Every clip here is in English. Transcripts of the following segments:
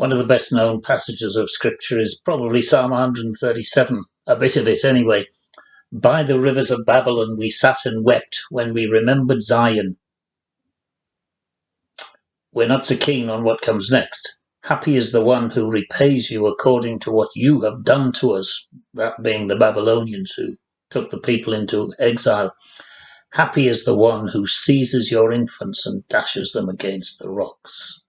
One of the best known passages of scripture is probably Psalm 137, a bit of it anyway. By the rivers of Babylon we sat and wept when we remembered Zion. We're not so keen on what comes next. Happy is the one who repays you according to what you have done to us, that being the Babylonians who took the people into exile. Happy is the one who seizes your infants and dashes them against the rocks.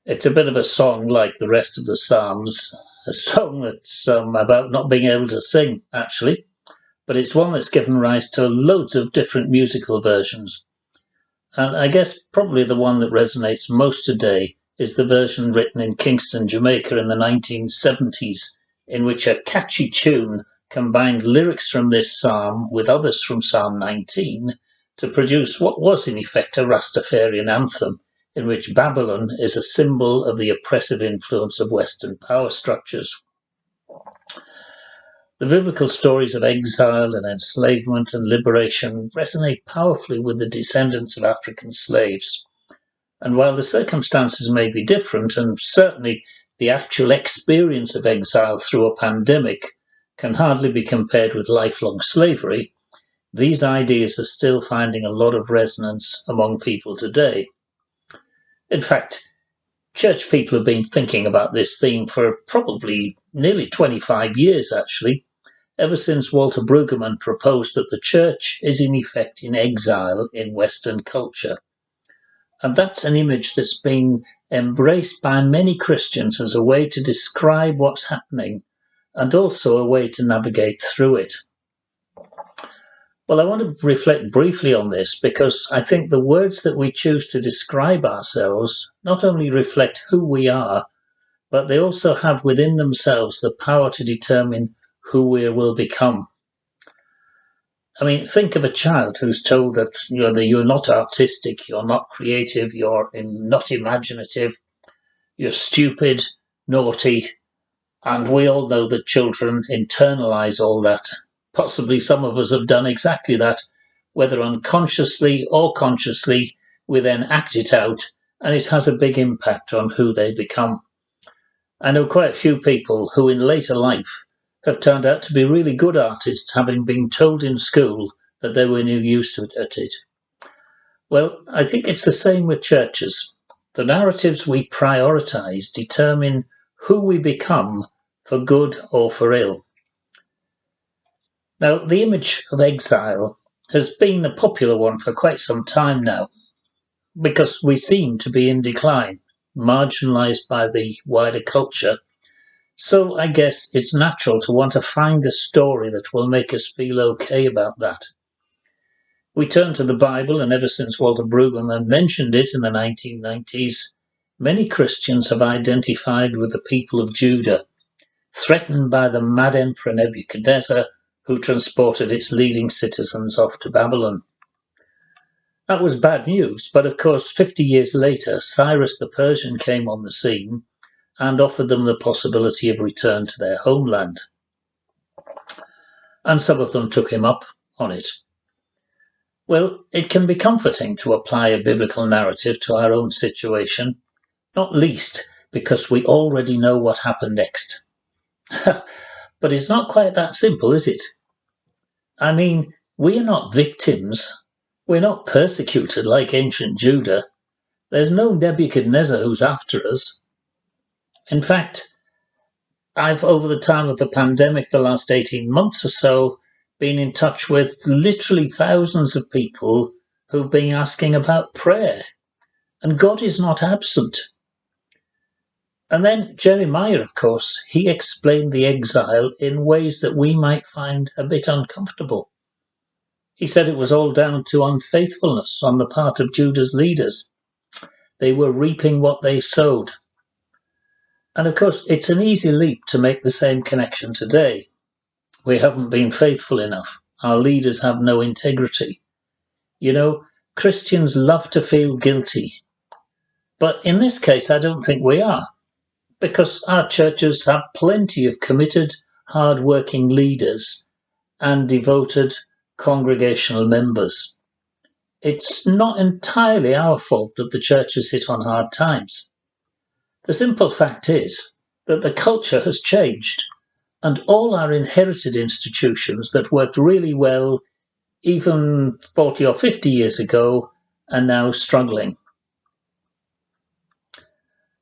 It's a bit of a song like the rest of the Psalms, a song that's about not being able to sing, actually, but it's one that's given rise to loads of different musical versions. And I guess probably the one that resonates most today is the version written in Kingston, Jamaica in the 1970s, in which a catchy tune combined lyrics from this psalm with others from Psalm 19 to produce what was in effect a Rastafarian anthem, in which Babylon is a symbol of the oppressive influence of Western power structures. The biblical stories of exile and enslavement and liberation resonate powerfully with the descendants of African slaves. And while the circumstances may be different, and certainly the actual experience of exile through a pandemic can hardly be compared with lifelong slavery, these ideas are still finding a lot of resonance among people today. In fact, church people have been thinking about this theme for probably nearly 25 years, actually, ever since Walter Brueggemann proposed that the church is in effect in exile in Western culture. And that's an image that's been embraced by many Christians as a way to describe what's happening and also a way to navigate through it. Well, I want to reflect briefly on this because I think the words that we choose to describe ourselves not only reflect who we are, but they also have within themselves the power to determine who we will become. I mean, think of a child who's told that you're not artistic, you're not creative, you're not imaginative, you're stupid, naughty, and we all know that children internalize all that. Possibly some of us have done exactly that, whether unconsciously or consciously. We then act it out, and it has a big impact on who they become. I know quite a few people who in later life have turned out to be really good artists, having been told in school that they were no use at it. Well, I think it's the same with churches. The narratives we prioritize determine who we become for good or for ill. Now, the image of exile has been a popular one for quite some time now, because we seem to be in decline, marginalized by the wider culture. So I guess it's natural to want to find a story that will make us feel okay about that. We turn to the Bible, and ever since Walter Brueggemann mentioned it in the 1990s, many Christians have identified with the people of Judah, threatened by the mad emperor Nebuchadnezzar, who transported its leading citizens off to Babylon. That was bad news, but of course 50 years later, Cyrus the Persian came on the scene and offered them the possibility of return to their homeland. And some of them took him up on it. Well, it can be comforting to apply a biblical narrative to our own situation, not least because we already know what happened next. But it's not quite that simple, is it? I mean, we are not victims. We're not persecuted like ancient Judah. There's no Nebuchadnezzar who's after us. In fact, I've, over the time of the pandemic, the last 18 months or so, been in touch with literally thousands of people who've been asking about prayer. And God is not absent. And then Jeremiah, of course, he explained the exile in ways that we might find a bit uncomfortable. He said it was all down to unfaithfulness on the part of Judah's leaders. They were reaping what they sowed. And of course, it's an easy leap to make the same connection today. We haven't been faithful enough. Our leaders have no integrity. You know, Christians love to feel guilty. But in this case, I don't think we are, because our churches have plenty of committed, hard-working leaders and devoted congregational members. It's not entirely our fault that the church has hit on hard times. The simple fact is that the culture has changed, and all our inherited institutions that worked really well even 40 or 50 years ago are now struggling.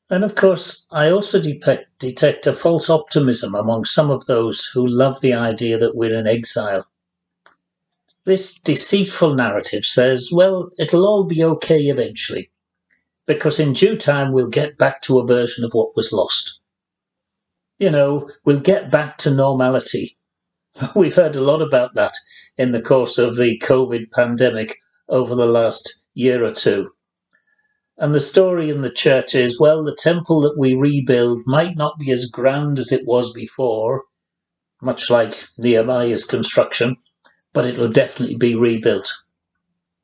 And of course, I also detect a false optimism among some of those who love the idea that we're in exile. This deceitful narrative says, well, it'll all be okay eventually, because in due time we'll get back to a version of what was lost. We'll get back to normality. We've heard a lot about that in the course of the COVID pandemic over the last year or two. And the story in the church is, well, the temple that we rebuild might not be as grand as it was before, much like Nehemiah's construction, but it'll definitely be rebuilt.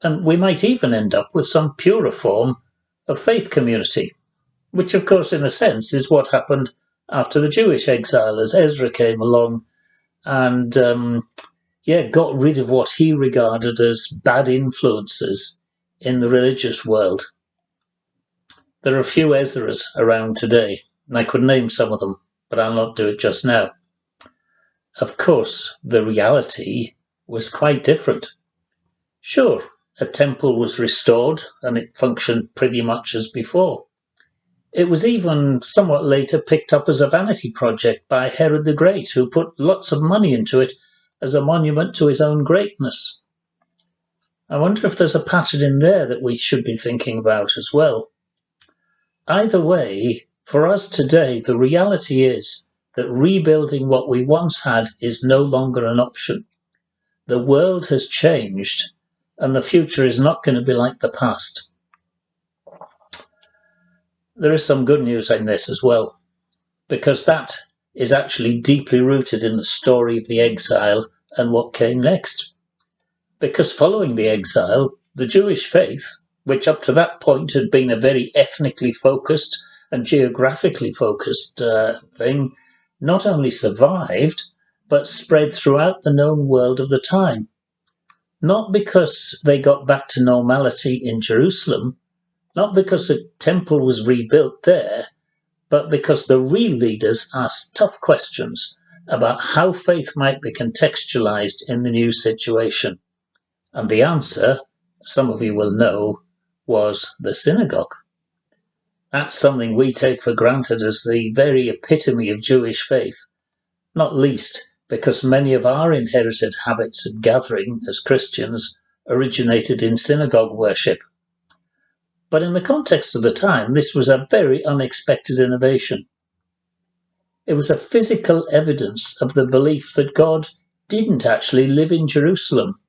And we might even end up with some purer form of faith community, which, of course, in a sense, is what happened after the Jewish exile, as Ezra came along and got rid of what he regarded as bad influences in the religious world. There are a few Ezras around today, and I could name some of them, but I'll not do it just now. Of course, the reality was quite different. Sure, a temple was restored and it functioned pretty much as before. It was even somewhat later picked up as a vanity project by Herod the Great, who put lots of money into it as a monument to his own greatness. I wonder if there's a pattern in there that we should be thinking about as well. Either way, for us today, the reality is that rebuilding what we once had is no longer an option. The world has changed, and the future is not going to be like the past. There is some good news in this as well, because that is actually deeply rooted in the story of the exile and what came next. Because following the exile, the Jewish faith, which up to that point had been a very ethnically focused and geographically focused thing, not only survived, but spread throughout the known world of the time. Not because they got back to normality in Jerusalem, not because the temple was rebuilt there, but because the real leaders asked tough questions about how faith might be contextualized in the new situation. And the answer, some of you will know, was the synagogue. That's something we take for granted as the very epitome of Jewish faith, not least because many of our inherited habits of gathering as Christians originated in synagogue worship. But in the context of the time, this was a very unexpected innovation. It was a physical evidence of the belief that God didn't actually live in Jerusalem,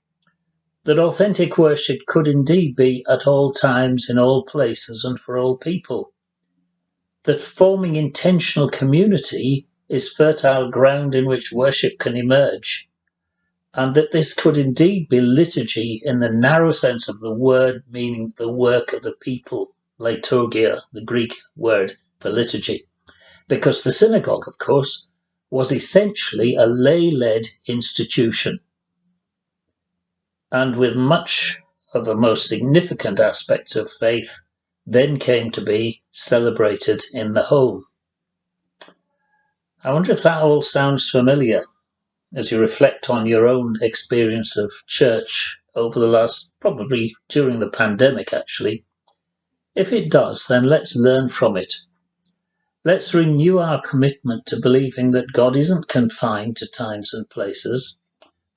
that authentic worship could indeed be at all times, in all places, and for all people. That forming intentional community is fertile ground in which worship can emerge. And that this could indeed be liturgy in the narrow sense of the word, meaning the work of the people, liturgia, the Greek word for liturgy. Because the synagogue, of course, was essentially a lay-led institution. And with much of the most significant aspects of faith then came to be celebrated in the home. I wonder if that all sounds familiar as you reflect on your own experience of church over the last, probably during the pandemic actually. If it does, then let's learn from it. Let's renew our commitment to believing that God isn't confined to times and places,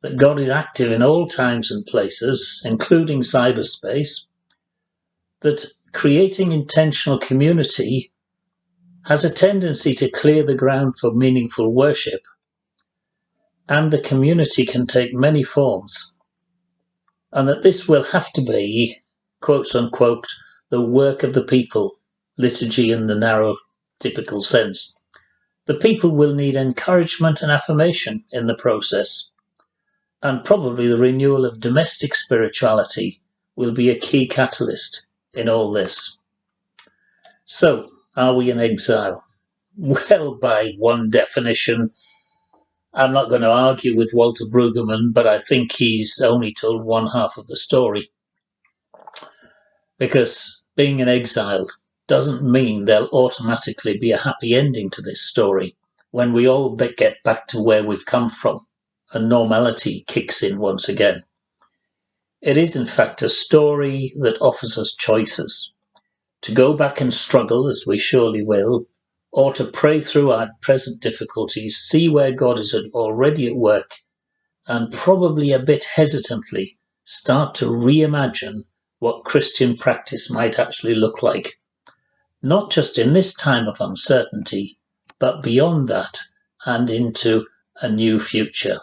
that God is active in all times and places, including cyberspace, that creating intentional community has a tendency to clear the ground for meaningful worship, and the community can take many forms, and that this will have to be, quotes unquote, the work of the people, liturgy in the narrow, typical sense. The people will need encouragement and affirmation in the process. And probably the renewal of domestic spirituality will be a key catalyst in all this. So, are we in exile? Well, by one definition, I'm not going to argue with Walter Brueggemann, but I think he's only told one half of the story. Because being in exile doesn't mean there'll automatically be a happy ending to this story when we all get back to where we've come from and normality kicks in once again. It is in fact a story that offers us choices: to go back and struggle, as we surely will, or to pray through our present difficulties, see where God is already at work, and probably a bit hesitantly start to reimagine what Christian practice might actually look like. Not just in this time of uncertainty, but beyond that and into a new future.